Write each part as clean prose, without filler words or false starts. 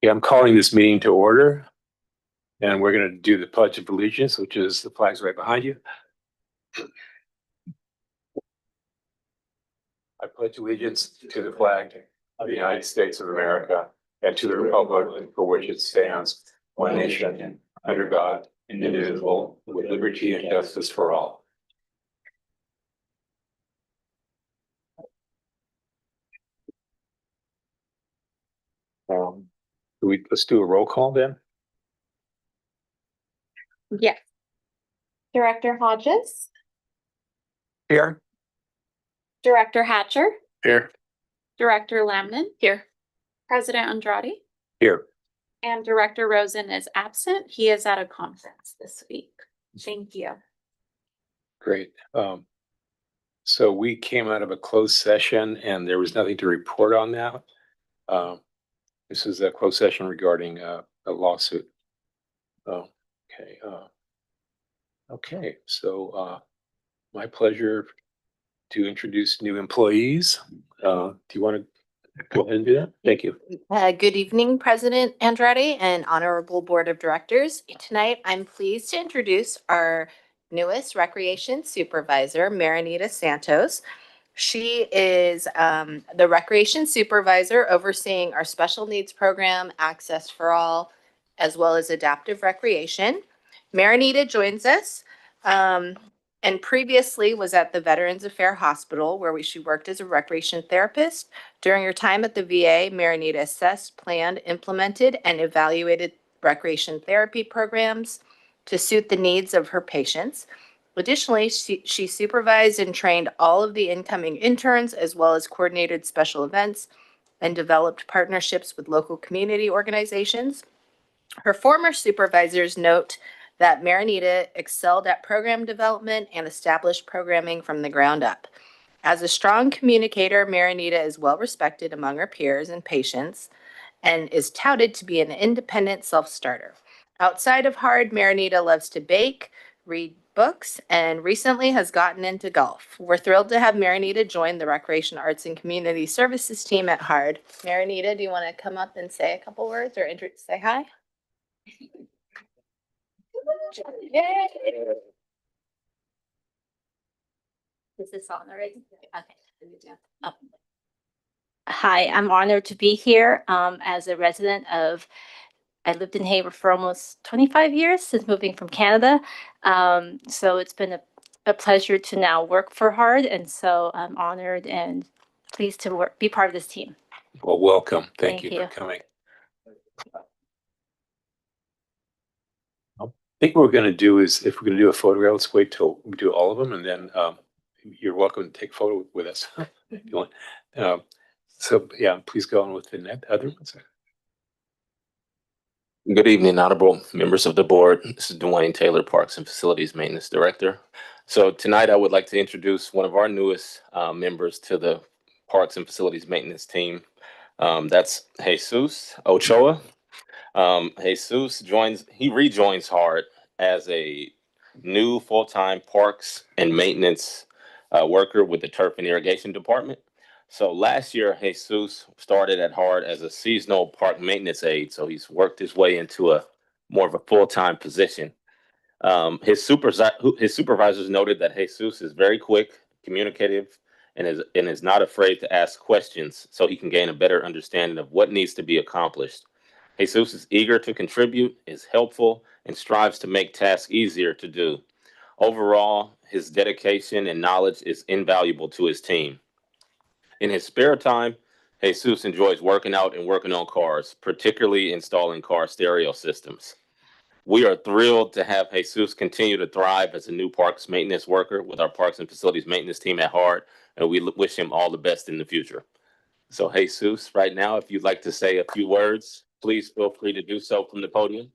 Yeah, I'm calling this meeting to order, and we're going to do the Pledge of Allegiance, which is the flags right behind you. I pledge allegiance to the flag of the United States of America and to the republic for which it stands, one nation, under God, indivisible, with liberty and justice for all. Let's do a roll call then. Yes. Director Hodges. Here. Director Hatcher. Here. Director Lamnan. Here. President Andrade. Here. And Director Rosen is absent. He is at a conference this week. Thank you. Great. So we came out of a closed session and there was nothing to report on that. This is a closed session regarding a lawsuit. Oh, okay. Okay, so my pleasure to introduce new employees. Do you want to go ahead and do that? Thank you. Good evening, President Andrade and Honorable Board of Directors. Tonight, I'm pleased to introduce our newest Recreation Supervisor, Marinita Santos. She is the Recreation Supervisor overseeing our Special Needs Program, Access for All, as well as Adaptive Recreation. Marinita joins us and previously was at the Veterans Affairs Hospital, where she worked as a recreation therapist. During her time at the VA, Marinita assessed, planned, implemented, and evaluated recreation therapy programs to suit the needs of her patients. Additionally, she supervised and trained all of the incoming interns, as well as coordinated special events and developed partnerships with local community organizations. Her former supervisors note that Marinita excelled at program development and established programming from the ground up. As a strong communicator, Marinita is well respected among her peers and patients and is touted to be an independent self-starter. Outside of HARD, Marinita loves to bake, read books, and recently has gotten into golf. We're thrilled to have Marinita join the Recreation Arts and Community Services team at HARD. Marinita, do you want to come up and say a couple words or say hi? Yay! Is this on already? Okay. Oh. Hi, I'm honored to be here as a resident of, I lived in Hayward for almost 25 years since moving from Canada. So it's been a pleasure to now work for HARD. And so I'm honored and pleased to be part of this team. Well, welcome. Thank you for coming. I think what we're going to do is, if we're going to do a photograph, let's wait till we do all of them, and then you're welcome to take a photo with us if you want. So yeah, please go on with the other ones. Good evening, honorable members of the board. This is Dwayne Taylor, Parks and Facilities Maintenance Director. So tonight I would like to introduce one of our newest members to the Parks and Facilities Maintenance team. That's Jesus Ochoa. Jesus rejoins HARD as a new full-time parks and maintenance worker with the Turf and Irrigation Department. So last year, Jesus started at HARD as a seasonal park maintenance aide. So he's worked his way into a more of a full-time position. His supervisors noted that Jesus is very quick, communicative, and is not afraid to ask questions so he can gain a better understanding of what needs to be accomplished. Jesus is eager to contribute, is helpful, and strives to make tasks easier to do. Overall, his dedication and knowledge is invaluable to his team. In his spare time, Jesus enjoys working out and working on cars, particularly installing car stereo systems. We are thrilled to have Jesus continue to thrive as a new parks maintenance worker with our Parks and Facilities Maintenance team at HARD, and we wish him all the best in the future. So Jesus, right now, if you'd like to say a few words, please feel free to do so from the podium.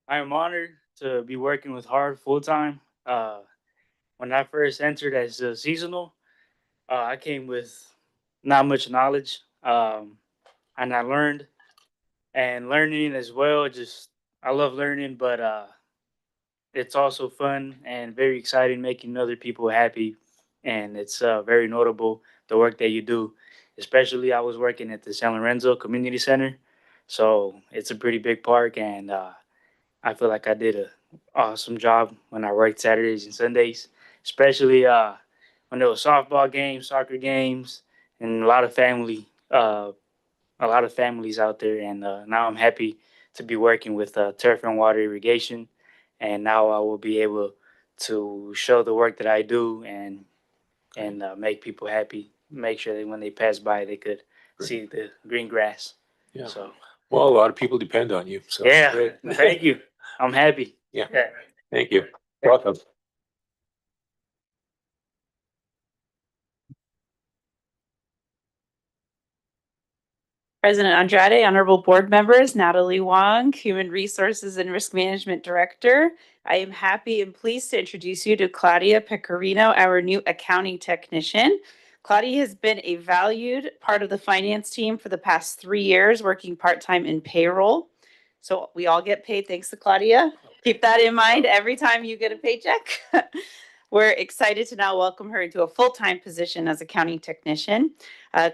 I am honored to be working with HARD full-time. When I first entered as a seasonal, I came with not much knowledge, and I learned. And learning as well, I love learning, but it's also fun and very exciting making other people happy. And it's very notable the work that you do. Especially, I was working at the San Lorenzo Community Center. So it's a pretty big park, and I feel like I did a awesome job when I worked Saturdays and Sundays, especially when there was softball games, soccer games, and a lot of families out there. And now I'm happy to be working with turf and water irrigation, and now I will be able to show the work that I do and make people happy. Make sure that when they pass by, they could see the green grass. Yeah. So Well, a lot of people depend on you, so. yeah, great. thank you. I'm happy. Yeah. Thank you. Welcome. President Andrade, honorable board members, Natalie Wong, Human Resources and Risk Management Director. I am happy and pleased to introduce you to Claudia Pecorino, our new accounting technician. Claudia has been a valued part of the finance team for the past 3 years, working part-time in payroll. So we all get paid thanks to Claudia. Keep that in mind every time you get a paycheck. We're excited to now welcome her into a full-time position as accounting technician.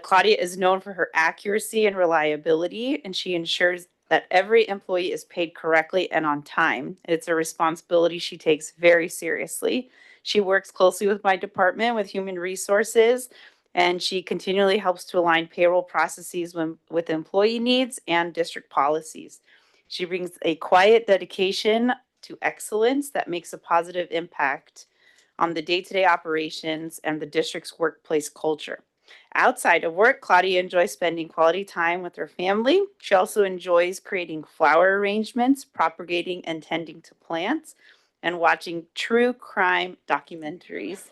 Claudia is known for her accuracy and reliability, and she ensures that every employee is paid correctly and on time. It's a responsibility she takes very seriously. She works closely with my department, with human resources, and she continually helps to align payroll processes with employee needs and district policies. She brings a quiet dedication to excellence that makes a positive impact on the day-to-day operations and the district's workplace culture. Outside of work, Claudia enjoys spending quality time with her family. She also enjoys creating flower arrangements, propagating and tending to plants, and watching true crime documentaries.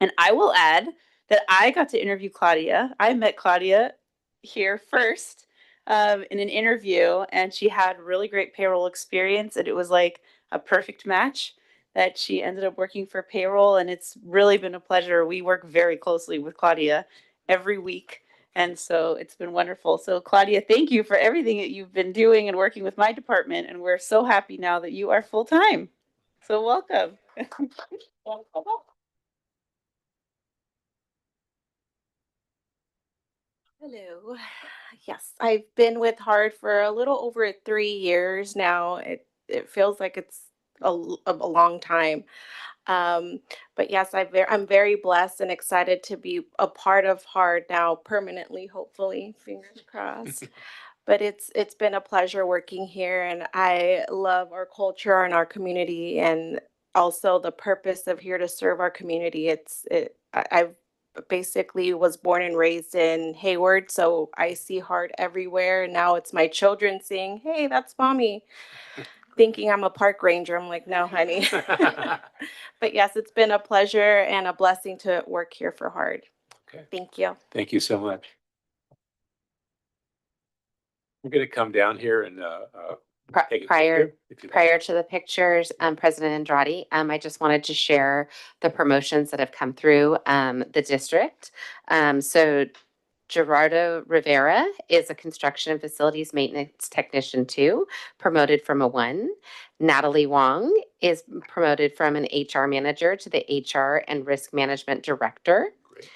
And I will add that I got to interview Claudia. I met Claudia here first in an interview, and she had really great payroll experience, and it was like a perfect match that she ended up working for payroll, and it's really been a pleasure. We work very closely with Claudia every week. And so it's been wonderful. So, Claudia, thank you for everything that you've been doing and working with my department. And we're so happy now that you are full time. So, welcome. Hello. Yes, I've been with Hard for a little over 3 years now. It feels like it's a long time. Um, but yes, I'm very blessed and excited to be a part of Hard now permanently, hopefully, fingers crossed. But it's been a pleasure working here, and I love our culture and our community, and also the purpose of here to serve our community. I've basically was born and raised in Hayward, so I see Heart everywhere. And now it's my children saying, "Hey, that's mommy," thinking I'm a park ranger. I'm like, "No, honey." But yes, it's been a pleasure and a blessing to work here for Heart. Okay. Thank you. Thank you so much. We're gonna come down here and take a Prior picture, if you'd like. Prior to the pictures, President Andrade, I just wanted to share the promotions that have come through the district. So Gerardo Rivera is a construction and facilities maintenance technician 2, promoted from a 1. Natalie Wong is promoted from an HR manager to the HR and risk management director. Great.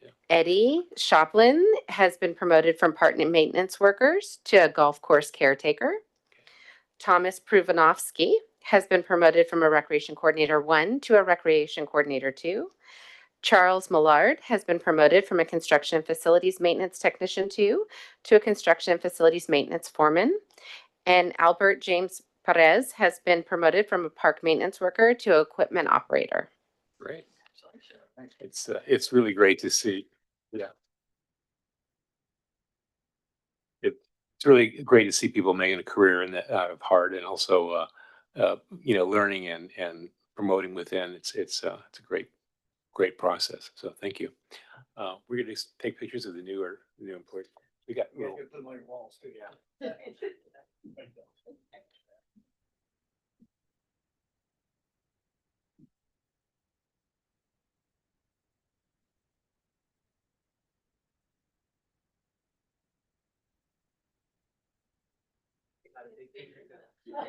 Yeah. Eddie Shoplin has been promoted from partner maintenance workers to a golf course caretaker. Thomas Pruvanovsky has been promoted from a recreation coordinator 1 to a recreation coordinator 2. Charles Millard has been promoted from a construction and facilities maintenance technician 2 to a construction and facilities maintenance foreman. And Albert James Perez has been promoted from a park maintenance worker to an equipment operator. Great. It's really great to see. Yeah. It's really great to see people making a career in that out of Hard, and also learning and promoting within. It's a great process. So thank you. We're gonna take pictures of the new employees. We got little. Yeah.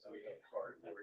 So we have Hard, we're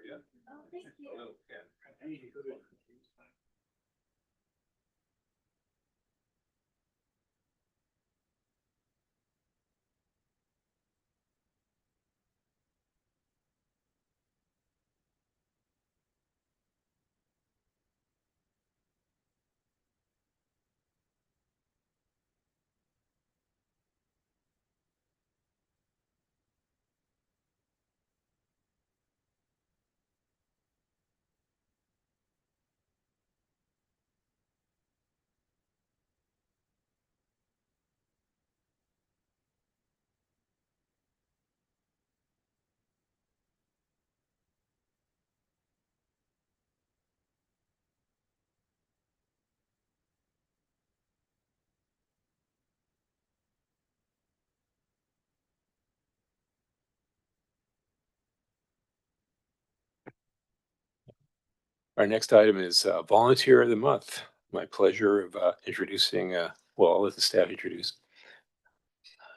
Our next item is Volunteer of the Month. My pleasure of introducing, well, I'll let the staff introduce.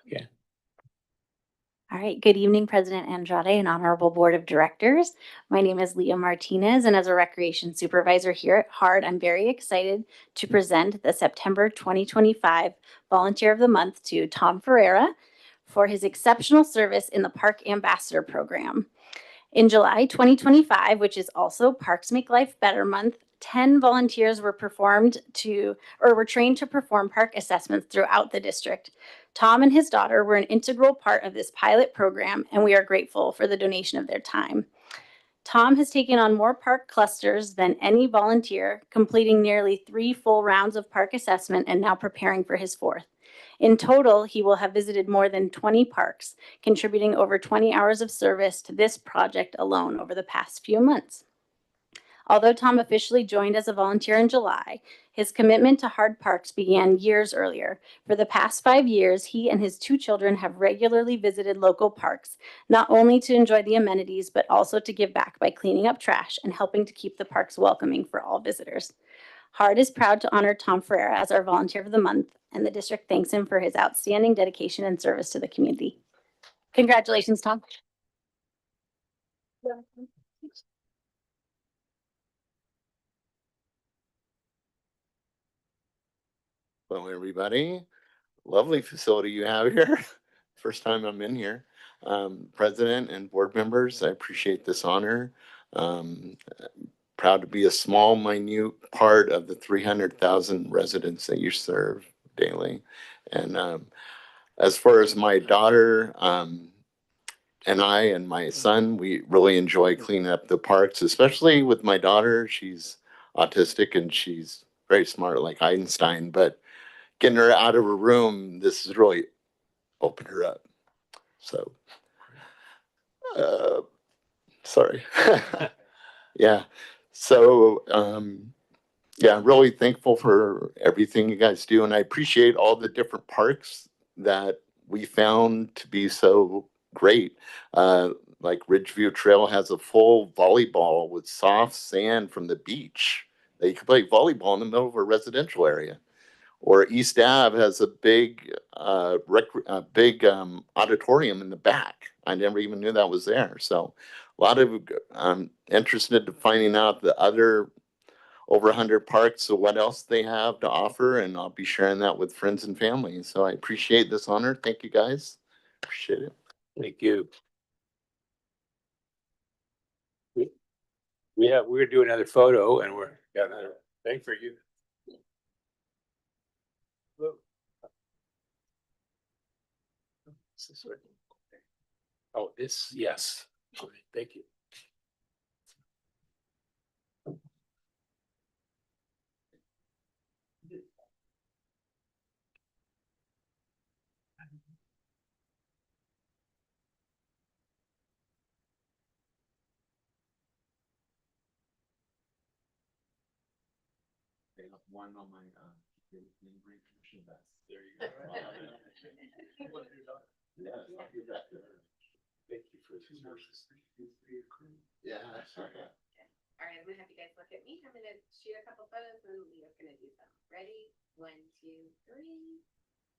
Okay. All right, good evening, President Andrade and Honorable Board of Directors. My name is Leah Martinez, and as a Recreation Supervisor here at HARD, I'm very excited to present the September 2025 Volunteer of the Month to Tom Ferreira for his exceptional service in the Park Ambassador Program. In July 2025, which is also Parks Make Life Better Month, 10 volunteers were trained to perform park assessments throughout the district. Tom and his daughter were an integral part of this pilot program, and we are grateful for the donation of their time. Tom has taken on more park clusters than any volunteer, completing nearly 3 full rounds of park assessment and now preparing for his 4th. In total, he will have visited more than 20 parks, contributing over 20 hours of service to this project alone over the past few months. Although Tom officially joined as a volunteer in July, his commitment to HARD Parks began years earlier. For the past 5 years, he and his 2 children have regularly visited local parks, not only to enjoy the amenities, but also to give back by cleaning up trash and helping to keep the parks welcoming for all visitors. HARD is proud to honor Tom Ferreira as our Volunteer of the Month, and the district thanks him for his outstanding dedication and service to the community. Congratulations, Tom. Hello, everybody. Lovely facility you have here. First time I'm in here. President and board members, I appreciate this honor. Proud to be a small, minute part of the 300,000 residents that you serve daily. And as far as my daughter and I and my son, we really enjoy cleaning up the parks, especially with my daughter. She's autistic and she's very smart like Einstein, but getting her out of her room, this has really opened her up. So, sorry. Yeah. So, yeah, really thankful for everything you guys do. And I appreciate all the different parks that we found to be so great. Like Ridgeview Trail has a full volleyball with soft sand from the beach that you can play volleyball in the middle of a residential area. Or East Ave has a big, auditorium in the back. I never even knew that was there. So a lot of, I'm interested in finding out the other over 100 parks, so what else they have to offer, and I'll be sharing that with friends and family. So I appreciate this honor. Thank you, guys. Appreciate it. Thank you. We're gonna do another photo and we're got another thing for you. Look. Is this right? Oh, this, yes. Okay, thank you. One on my there you go. Yeah, thank you for this. Yeah. All right, I'm gonna have you guys look at me. I'm gonna shoot a couple photos and Leah's gonna do some. Ready? 1, 2, 3.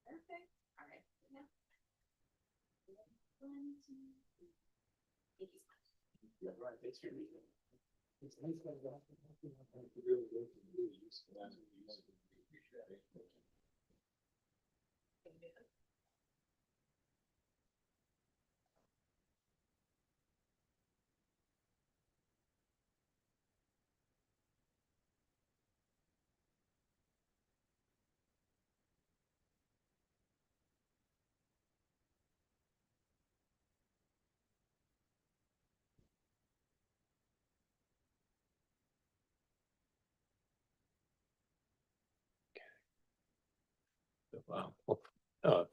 Perfect. All right. Yeah. 1, 2, 3. Thank you so much. Yeah, right. Thanks for meeting.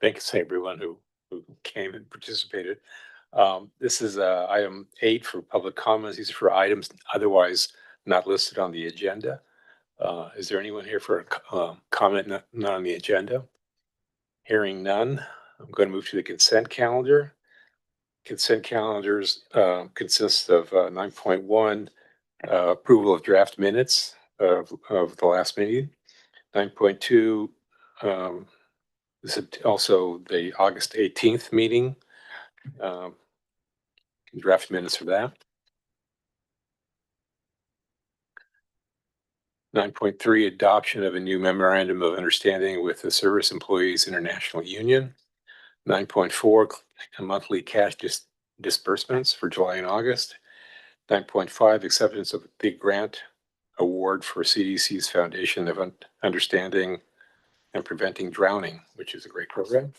Thanks to everyone who came and participated. This is item 8 for public comments. These are for items otherwise not listed on the agenda. Is there anyone here for a comment not on the agenda? Hearing none, I'm going to move to the consent calendar. Consent calendars consist of 9.1, approval of draft minutes of the last meeting. 9.2, this is also the August 18th meeting. Draft minutes for that. 9.3, adoption of a new memorandum of understanding with the Service Employees International Union. 9.4, monthly cash disbursements for July and August. 9.5, acceptance of the grant award for CDC's Foundation of Understanding and Preventing Drowning, which is a great program.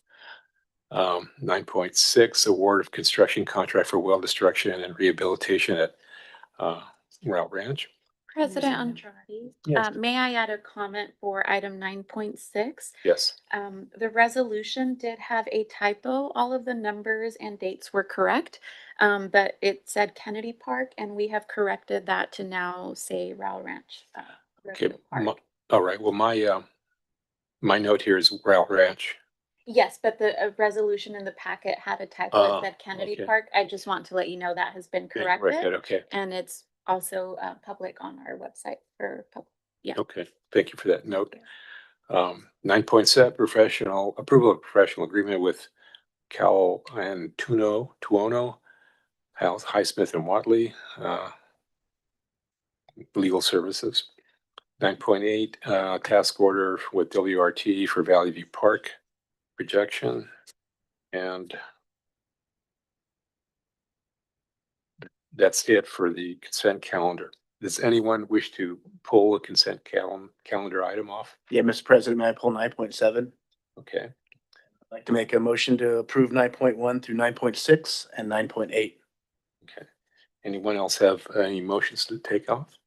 9.6, award of construction contract for well destruction and rehabilitation at Route Ranch. President Andrade, Yes. may I add a comment for item 9.6? Yes. The resolution did have a typo. All of the numbers and dates were correct, but it said Kennedy Park, and we have corrected that to now say Route Ranch. Okay. Road Park. All right. Well, my note here is Route Ranch. Yes, but the resolution in the packet had a typo. It said Kennedy okay. Park. I just want to let you know that has been Okay, corrected, okay. and it's also public on our website for yeah. Okay. Thank you for that note. 9.7, approval of professional agreement with Cal and Tuono, Highsmith and Watley, legal services. 9.8, task order with WRT for Valley View Park projection. And that's it for the consent calendar. Does anyone wish to pull a consent calendar item off? Yeah, Mr. President, may I pull 9.7? Okay. I'd like to make a motion to approve 9.1 through 9.6 and 9.8. Okay. Anyone else have any motions to take off?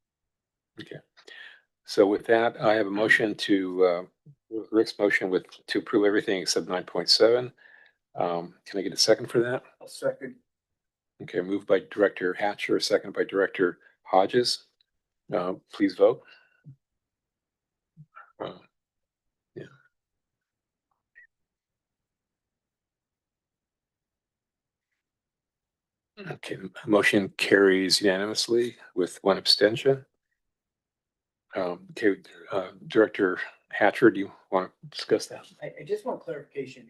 Okay. So with that, I have a motion to, Rick's motion to approve everything except 9.7. Can I get a second for that? I'll second. Okay, moved by Director Hatcher, second by Director Hodges. Please vote. Yeah. Okay, motion carries unanimously with one abstention. Okay, Director Hatcher, do you want to discuss that? I just want clarification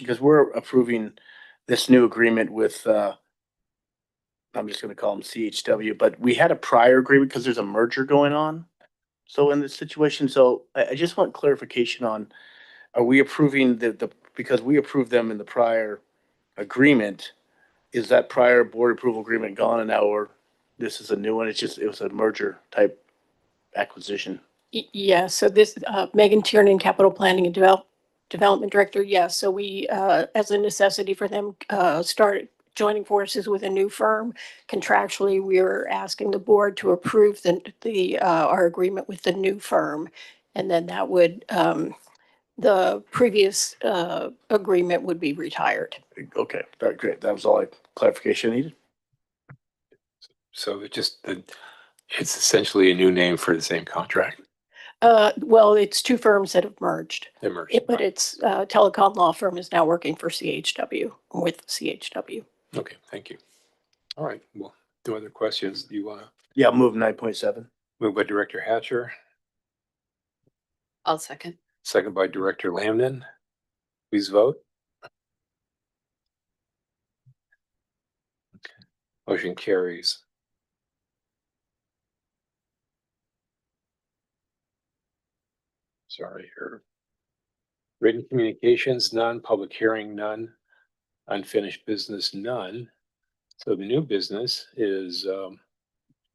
because we're approving this new agreement with, I'm just gonna call them CHW, but we had a prior agreement because there's a merger going on. So in this situation, I just want clarification on, are we approving because we approved them in the prior agreement, is that prior board approval agreement gone and now this is a new one? It was a merger type acquisition. Yeah, so this, Megan Tiernan, Capital Planning and Development Director, yes. So we, as a necessity for them, started joining forces with a new firm. Contractually, we are asking the board to approve our agreement with the new firm. And then that would, the previous, agreement would be retired. Okay, very great. That was all clarification I needed. So it's essentially a new name for the same contract. Well, it's two firms that have merged. They merged. But it's, telecom law firm is now working for CHW, with CHW. Okay, thank you. All right, well, no other questions? Do you want to Yeah, I'll move 9.7. move by Director Hatcher, I'll second. second by Director Lamden? Please vote. Okay. Motion carries. sorry, or written communications, none, public hearing, none, unfinished business, none. So the new business is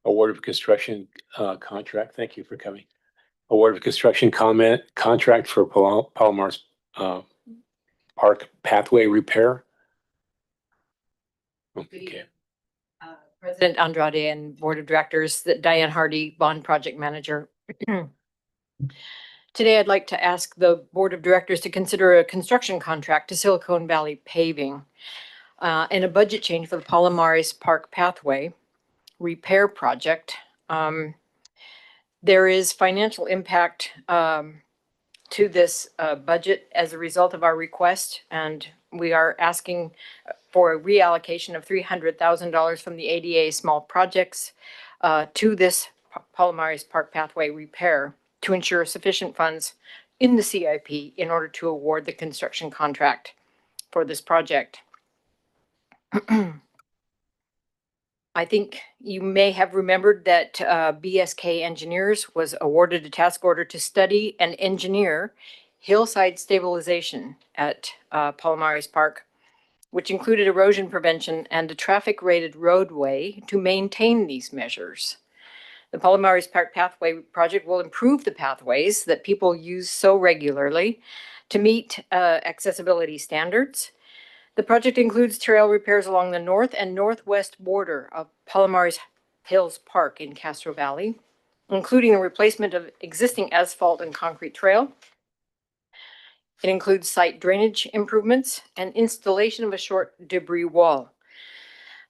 award of construction contract. Thank you for coming. Award of construction contract for Palomar's Park pathway repair. Okay. President Andrade and Board of Directors, Diane Hardy, Bond Project Manager. Today, I'd like to ask the Board of Directors to consider a construction contract to Silicon Valley Paving and a budget change for the Palomares Park Pathway repair project. There is financial impact to this budget as a result of our request, and we are asking for a reallocation of $300,000 from the ADA small projects to this Palomares Park Pathway repair to ensure sufficient funds in the CIP in order to award the construction contract for this project. I think you may have remembered that BSK Engineers was awarded a task order to study and engineer hillside stabilization at Palomares Park, which included erosion prevention and a traffic-rated roadway to maintain these measures. The Palomares Park Pathway project will improve the pathways that people use so regularly to meet accessibility standards. The project includes trail repairs along the north and northwest border of Palomares Hills Park in Castro Valley, including the replacement of existing asphalt and concrete trail. It includes site drainage improvements and installation of a short debris wall.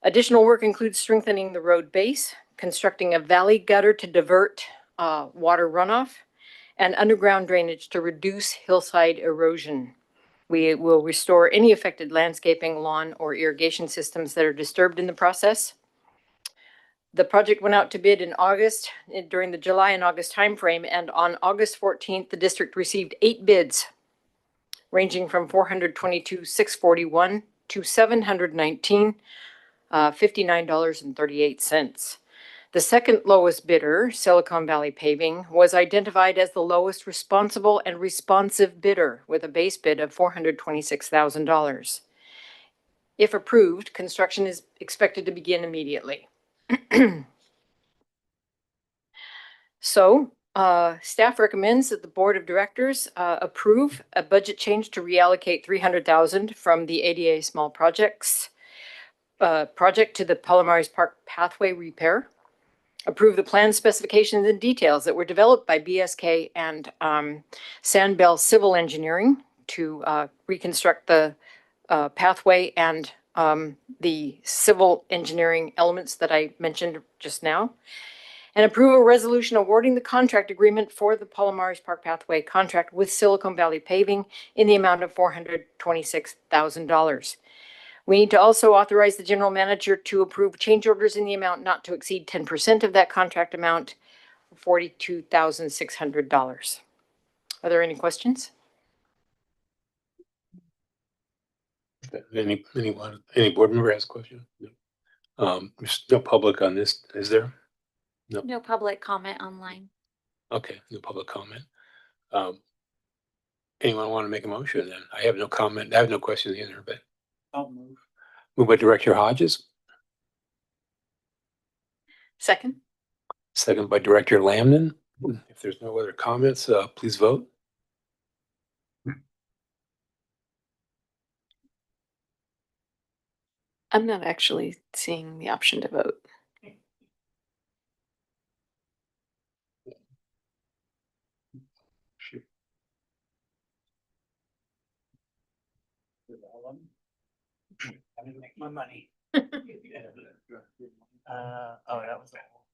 Additional work includes strengthening the road base, constructing a valley gutter to divert water runoff, and underground drainage to reduce hillside erosion. We will restore any affected landscaping, lawn, or irrigation systems that are disturbed in the process. The project went out to bid in August, during the July and August timeframe, and on August 14th, the district received 8 bids, ranging from $422,641 to $719, $59.38. The second lowest bidder, Silicon Valley Paving, was identified as the lowest responsible and responsive bidder with a base bid of $426,000. If approved, construction is expected to begin immediately. So, staff recommends that the Board of Directors approve a budget change to reallocate $300,000 from the ADA small projects project to the Palomares Park Pathway repair. Approve the plan specifications and details that were developed by BSK and Sandbell Civil Engineering to reconstruct the pathway and the civil engineering elements that I mentioned just now. And approve a resolution awarding the contract agreement for the Palomares Park Pathway contract with Silicon Valley Paving in the amount of $426,000. We need to also authorize the general manager to approve change orders in the amount not to exceed 10% of that contract amount, $42,600. Are there any questions? Any board member has a question? No. There's no public on this, is there? No public comment online. Okay, no public comment. Anyone want to make a motion then? I have no comment. I have no questions either, but. I'll move. Moved by Director Hodges, Second. second by Director Lamden. If there's no other comments, please vote. I'm not actually seeing the option to vote. I didn't make my money. Oh, that was all.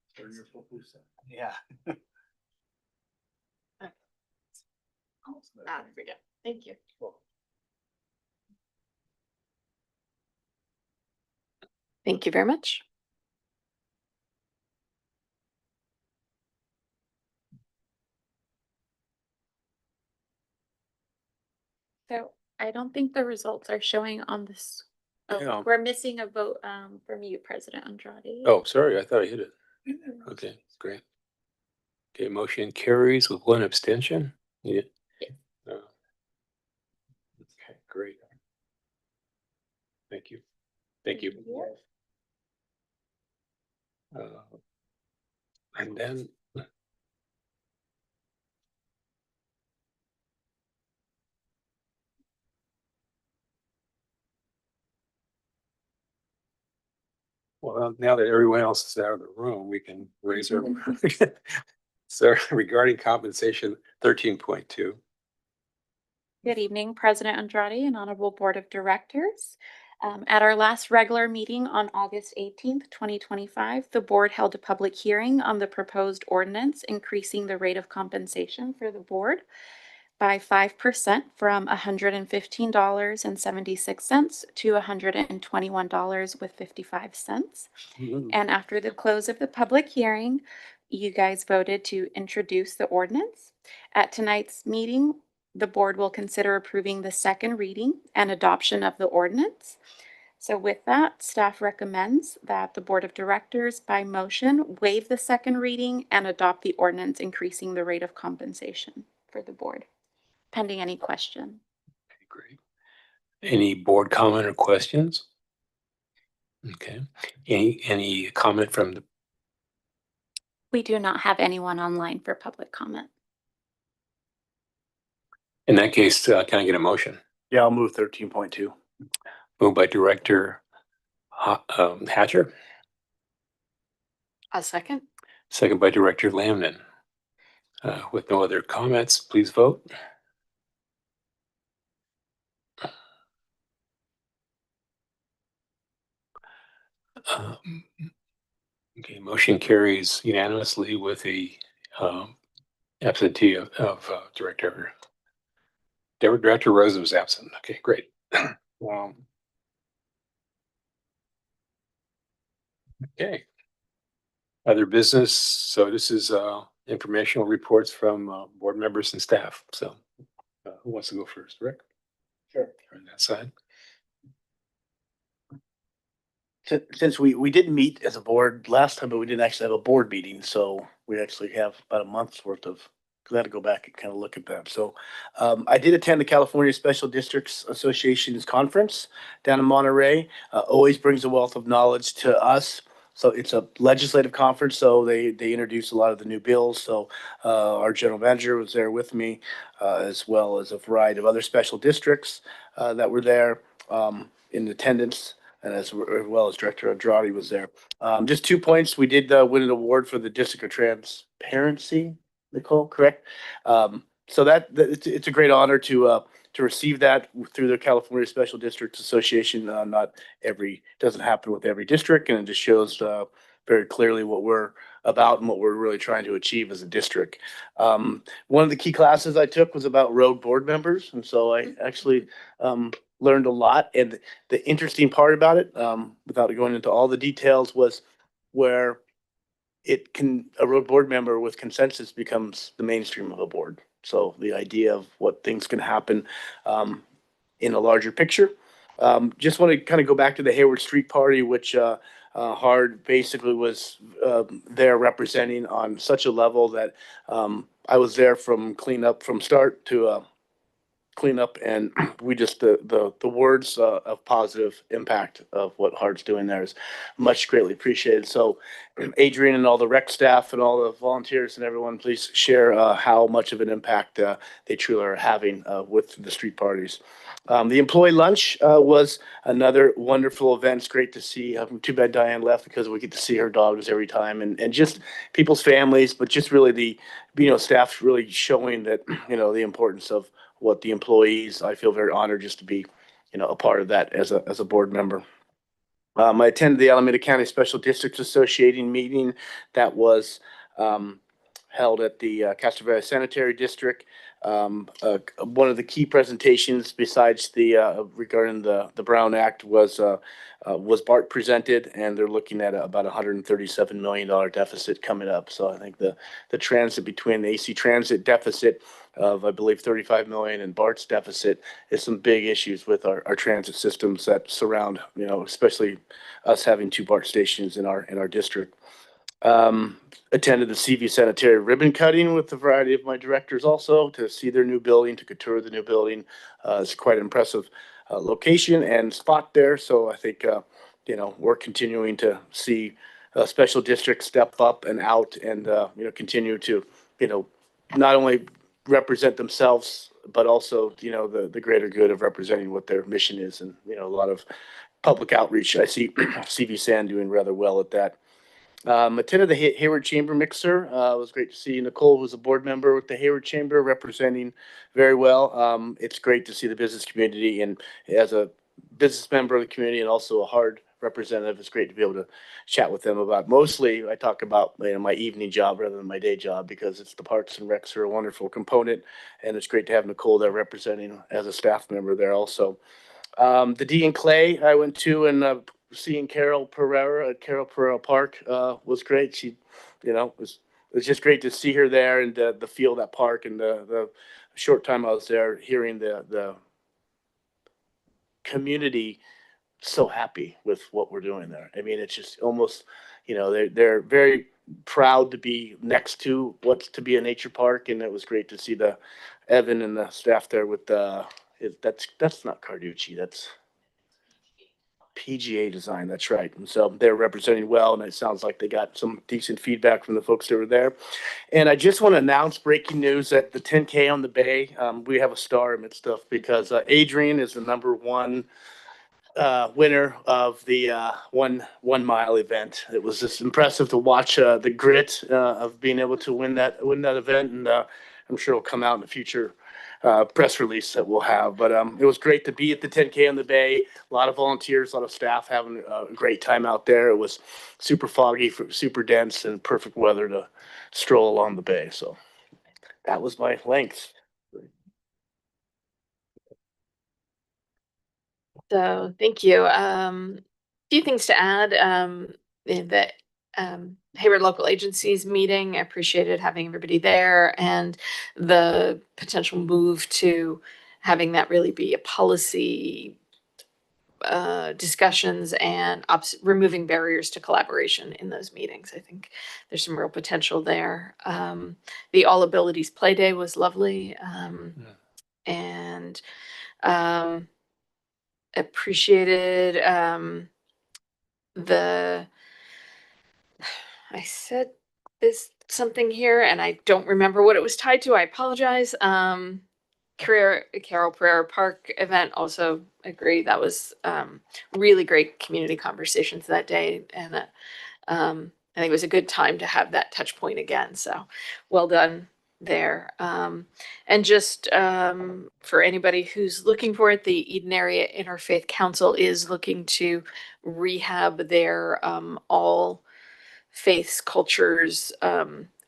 Yeah. There we go. Thank you. Thank you very much. So I don't think the results are showing on this. Oh, Yeah. we're missing a vote from you, President Andrade. Oh, sorry, I thought I hit it. Okay, great. Okay, motion carries with one abstention. Yeah. Uh, Okay, great. Thank you. Thank you. And then. Well, now that everyone else is out of the room, we can raise our. So regarding compensation 13.2. Good evening, President Andrade and Honorable Board of Directors. At our last regular meeting on August 18th, 2025, the board held a public hearing on the proposed ordinance increasing the rate of compensation for the board by 5% from $115.76 to $121.55. And after the close of the public hearing, you guys voted to introduce the ordinance. At tonight's meeting, the board will consider approving the second reading and adoption of the ordinance. So with that, staff recommends that the Board of Directors by motion waive the second reading and adopt the ordinance increasing the rate of compensation for the board, pending any question. Okay, great. Any board comment or questions? Okay. Any comment from the, We do not have anyone online for public comment. in that case, can I get a motion? Yeah, I'll move 13.2. Moved by Director Hatcher, A second. second by Director Lamnon. With no other comments, please vote. Okay, motion carries unanimously with a absentee of Director Rose was absent. Okay, great. Okay. Other business. So this is informational reports from board members and staff. So who wants to go first, Rick? Sure. On that side. Since we didn't meet as a board last time, but we didn't actually have a board meeting, so we actually have about a month's worth of, because I had to go back and kind of look at that. So I did attend the California Special Districts Association's conference down in Monterey. Always brings a wealth of knowledge to us. So it's a legislative conference, so they introduce a lot of the new bills. So our general manager was there with me, as well as a variety of other special districts that were there in attendance. And as well as Director Andrade was there. Just 2 points. We did win an award for the District of Transparency, Nicole, correct? So that it's a great honor to receive that through the California Special Districts Association. Doesn't happen with every district, and it just shows very clearly what we're about and what we're really trying to achieve as a district. One of the key classes I took was about road board members, and so I actually learned a lot. And the interesting part about it, without going into all the details, was where a road board member with consensus becomes the mainstream of a board. So the idea of what things can happen in a larger picture. Just want to kind of go back to the Hayward Street Party, which Hard basically was there representing on such a level that I was there from start to clean up, and we just the words of positive impact of what Hart's doing there is much greatly appreciated. So Adrian and all the rec staff and all the volunteers and everyone, please share how much of an impact they truly are having with the street parties. The employee lunch was another wonderful event. It's great to see. Too bad Diane left, because we get to see her dogs every time, and just people's families, but just really the staff really showing that the importance of what the employees. I feel very honored just to be a part of that as a board member. I attended the Alameda County Special Districts Association meeting that was held at the Castro Valley Sanitary District. One of the key presentations, besides regarding the Brown Act, was BART presented, and they're looking at about $137 million deficit coming up. So I think the transit between the AC Transit deficit of, I believe, 35 million and BART's deficit is some big issues with our transit systems that surround, especially us having 2 BART stations in our district. Attended the CV sanitary ribbon cutting with a variety of my directors also to see their new building, to tour the new building. It's quite an impressive location and spot there. So I think, we're continuing to see special districts step up and out and, continue to, not only represent themselves, but also, the greater good of representing what their mission is. And, a lot of public outreach. I see CV San doing rather well at that. Attended the Hayward Chamber Mixer. It was great to see Nicole, who's a board member with the Hayward Chamber, representing very well. It's great to see the business community, and as a business member of the community and also a hard representative, it's great to be able to chat with them about. Mostly, I talk about my evening job rather than my day job, because it's the Parks and Recs are a wonderful component, and it's great to have Nicole there representing as a staff member there also. The D and Clay I went to, and seeing Carol Pereira at Carol Pereira Park was great. She, it was just great to see her there and the feel of that park, and the short time I was there, hearing the community so happy with what we're doing there. I mean, it's just almost, they're very proud to be next to what's to be a nature park, and it was great to see the Evan and the staff there with that's not Carducci, that's PGA Design. That's right. And so they're representing well, and it sounds like they got some decent feedback from the folks that were there. And I just want to announce breaking news that the 10K on the Bay, we have a star amidst stuff, because Adrian is the #1 winner of the 1 mile event. It was just impressive to watch the grit of being able to win that event, and I'm sure it'll come out in the future press release that we'll have. But it was great to be at the 10K on the Bay. A lot of volunteers, a lot of staff having a great time out there. It was super foggy, super dense, and perfect weather to stroll along the bay. So that was my length. So thank you. Few things to add. The Hayward Local Agencies meeting, I appreciated having everybody there, and the potential move to having that really be a policy discussions and removing barriers to collaboration in those meetings. I think there's some real potential there. The All Abilities Play Day was lovely, and appreciated I said something here and I don't remember what it was tied to. I apologize. Carol Pereira Park event, also agree. That was really great community conversations that day, and I think it was a good time to have that touch point again. So well done there. And just for anybody who's looking for it, the Eden Area Interfaith Council is looking to rehab their all faiths, cultures,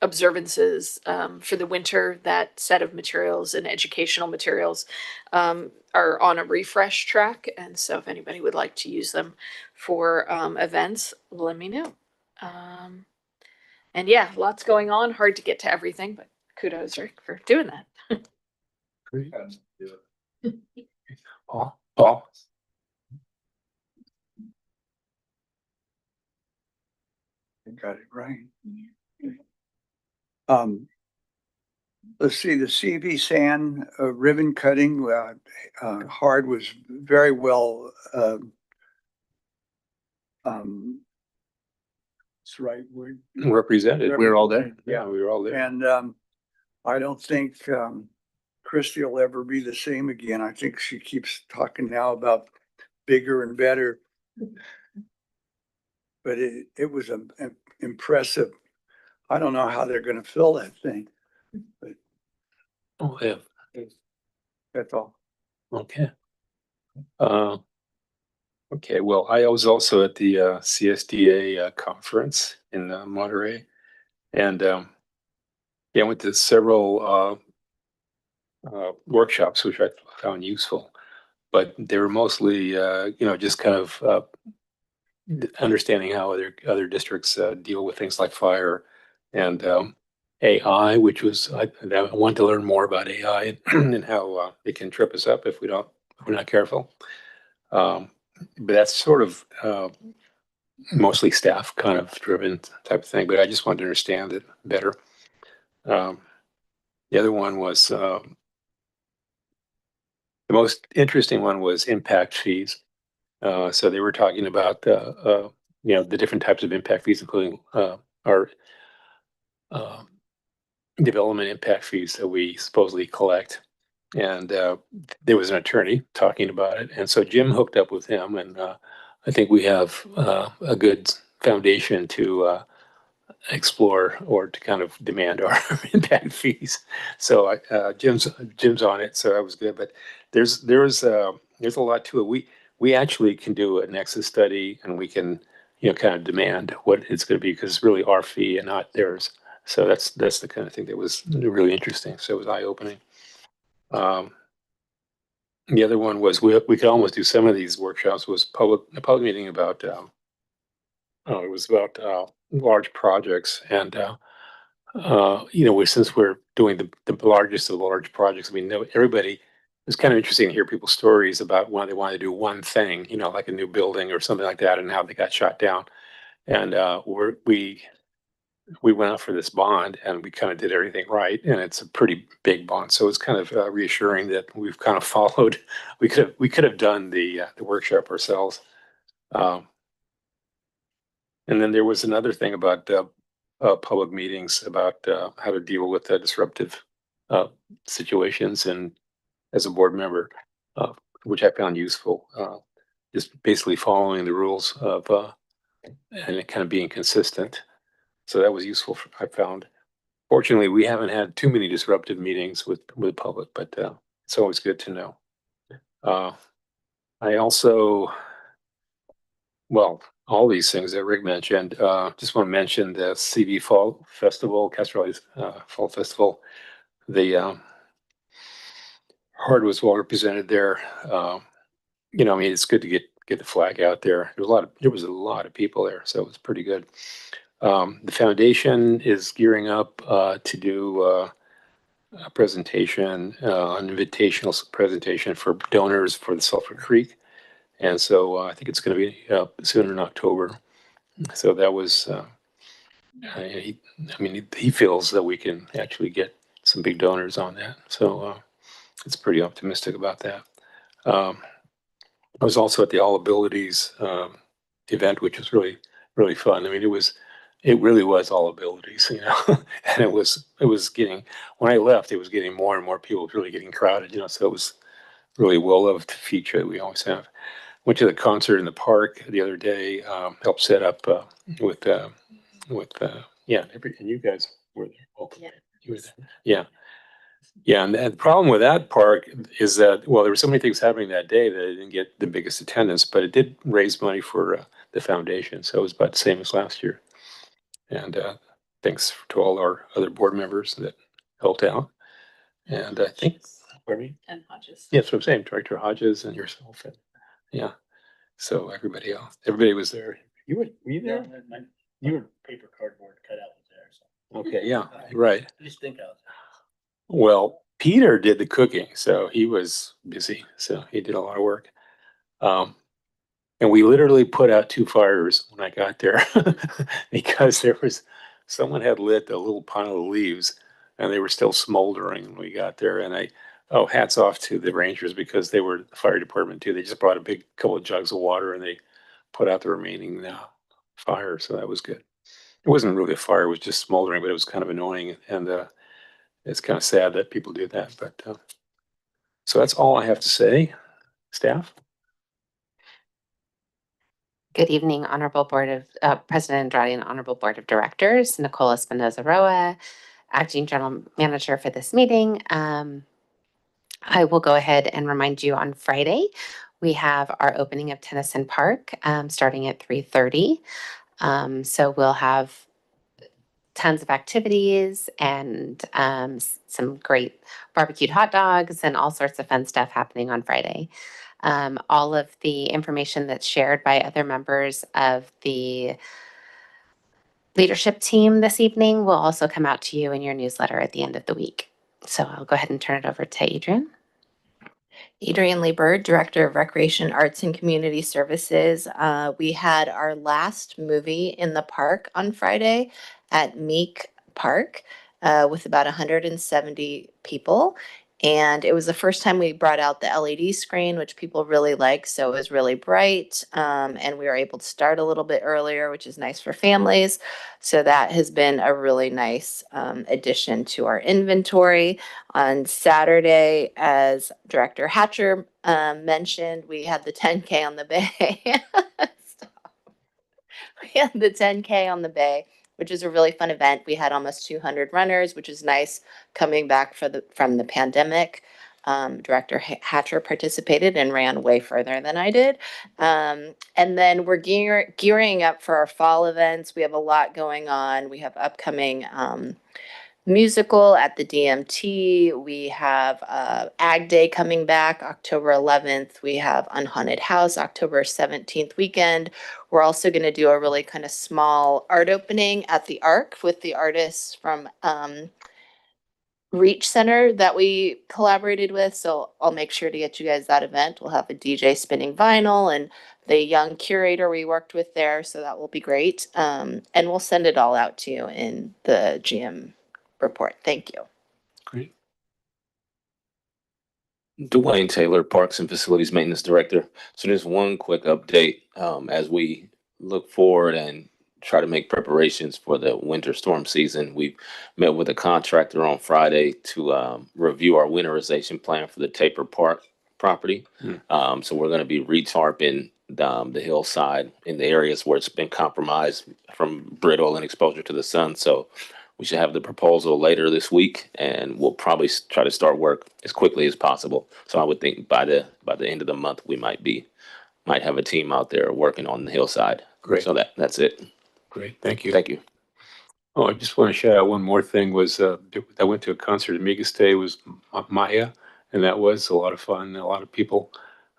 observances for the winter. That set of materials and educational materials are on a refresh track. And so if anybody would like to use them for events, let me know. And yeah, lots going on. Hard to get to everything, but kudos, Rick, for doing that. Great. Paul? I got it right. Let's see, the CV San ribbon cutting, Hard was very well, it's the right word. Represented. We were all there. Yeah, we were all there. And I don't think Christy will ever be the same again. I think she keeps talking now about bigger and better. But it was impressive. I don't know how they're going to fill that thing, but Oh, yeah. that's all. Okay. Okay, well, I was also at the CSDA conference in Monterey, and I went to several workshops, which I found useful, but they were mostly, just kind of understanding how other districts deal with things like fire and AI, which was I want to learn more about AI and how it can trip us up if we're not careful. But that's sort of mostly staff kind of driven type of thing, but I just wanted to understand it better. The other one was, the most interesting one was impact fees. So they were talking about, the different types of impact fees, including our uh, development impact fees that we supposedly collect. And there was an attorney talking about it. And so Jim hooked up with him, and I think we have a good foundation to explore or to kind of demand our impact fees. So Jim's on it, so that was good. But there's a lot to it. We actually can do a nexus study, and we can kind of demand what it's going to be, because it's really our fee and not theirs. So that's the kind of thing that was really interesting. So it was eye opening. The other one was we could almost do some of these workshops was a public meeting about it was about large projects, and since we're doing the largest of the large projects, I mean, everybody, it's kind of interesting to hear people's stories about why they want to do one thing, like a new building or something like that, and how they got shot down. And we went out for this bond, and we kind of did everything right, and it's a pretty big bond, so it's kind of reassuring that we've kind of followed. We could have done the workshop ourselves. And then there was another thing about public meetings, about how to deal with disruptive situations, and as a board member, which I found useful. Just basically following the rules of and it kind of being consistent. So that was useful. I found. Fortunately, we haven't had too many disruptive meetings with the public, but it's always good to know. I also, well, all these things that Rick mentioned, just want to mention the CV Fall Festival, Castroli's Fall Festival. The Hard was well represented there. I mean, it's good to get the flag out there. There was a lot of people there, so it was pretty good. The foundation is gearing up to do a presentation, an invitational presentation for donors for the Sulphur Creek. And so I think it's going to be soon in October. So that was, he feels that we can actually get some big donors on that. So it's pretty optimistic about that. I was also at the All Abilities event, which was really, really fun. I mean, it really was all abilities, and it was getting, when I left, it was getting more and more people, really getting crowded, so it was really a well-loved feature that we always have. Went to the concert in the park the other day, helped set up with and you guys were there. Oh, yeah. You were there. Yeah. Yeah, and the problem with that park is that, well, there were so many things happening that day that it didn't get the biggest attendance, but it did raise money for the foundation, so it was about the same as last year. And thanks to all our other board members that helped out. And I think, And Hodges. yeah, that's what I'm saying, Director Hodges and yourself, and yeah. So everybody else, everybody was there. Were you there? You were paper cardboard cutout was there, so. Okay, yeah, right. Just think out. Well, Peter did the cooking, so he was busy, so he did a lot of work. And we literally put out 2 fires when I got there because someone had lit a little pile of leaves, and they were still smoldering when we got there. And hats off to the Rangers, because they were the fire department too. They just brought a big couple of jugs of water, and they put out the remaining fire. So that was good. It wasn't really a fire; it was just smoldering, but it was kind of annoying, and it's kind of sad that people do that. But so that's all I have to say. Staff. Good evening, Honorable Board of President Andrade and Honorable Board of Directors. Nicole Espinoza Roa, Acting General Manager for this meeting. I will go ahead and remind you, on Friday, we have our opening of Tennyson Park starting at 3:30. So we'll have tons of activities and some great barbecued hot dogs and all sorts of fun stuff happening on Friday. All of the information that's shared by other members of the leadership team this evening will also come out to you in your newsletter at the end of the week. So I'll go ahead and turn it over to Adrian. Adrienne Lee Bird, Director of Recreation, Arts and Community Services. We had our last movie in the park on Friday at Meek Park with about 170 people. And it was the first time we brought out the LED screen, which people really like. So it was really bright. And we were able to start a little bit earlier, which is nice for families. So that has been a really nice addition to our inventory. On Saturday, as Director Hatcher mentioned, we had the 10K on the bay. Stop. We had the 10K on the bay, which is a really fun event. We had almost 200 runners, which is nice coming back from the pandemic. Director Hatcher participated and ran way further than I did. And then we're gearing up for our fall events. We have a lot going on. We have upcoming musical at the DMT. We have Ag Day coming back October 11th. We have Unhaunted House October 17th weekend. We're also going to do a really kind of small art opening at the Arc with the artists from Reach Center that we collaborated with. So I'll make sure to get you guys that event. We'll have a DJ spinning vinyl and the young curator we worked with there. So that will be great. And we'll send it all out to you in the GM report. Thank you. Great. Dwayne Taylor, Parks and Facilities Maintenance Director. So just one quick update as we look forward and try to make preparations for the winter storm season. We've met with a contractor on Friday to review our winterization plan for the Taper Park property. So we're going to be retarping the hillside in the areas where it's been compromised from brittle and exposure to the sun. So we should have the proposal later this week, and we'll probably try to start work as quickly as possible. So I would think by the end of the month, we might have a team out there working on the hillside. Great. So that's it. Great. Thank you. Thank you. Oh, I just want to shout out one more thing was I went to a concert at Migas Day was Maya, and that was a lot of fun. A lot of people,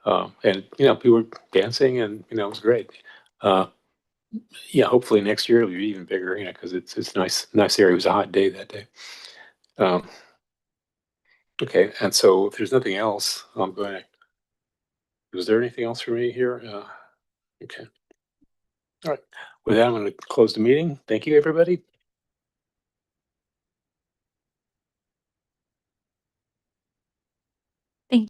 and people were dancing, and it was great. Yeah, hopefully next year it'll be even bigger, because it's nice area. It was a hot day that day. Okay, and so if there's nothing else, I'm going to. Was there anything else for me here? Okay. All right. With that, I'm going to close the meeting. Thank you, everybody.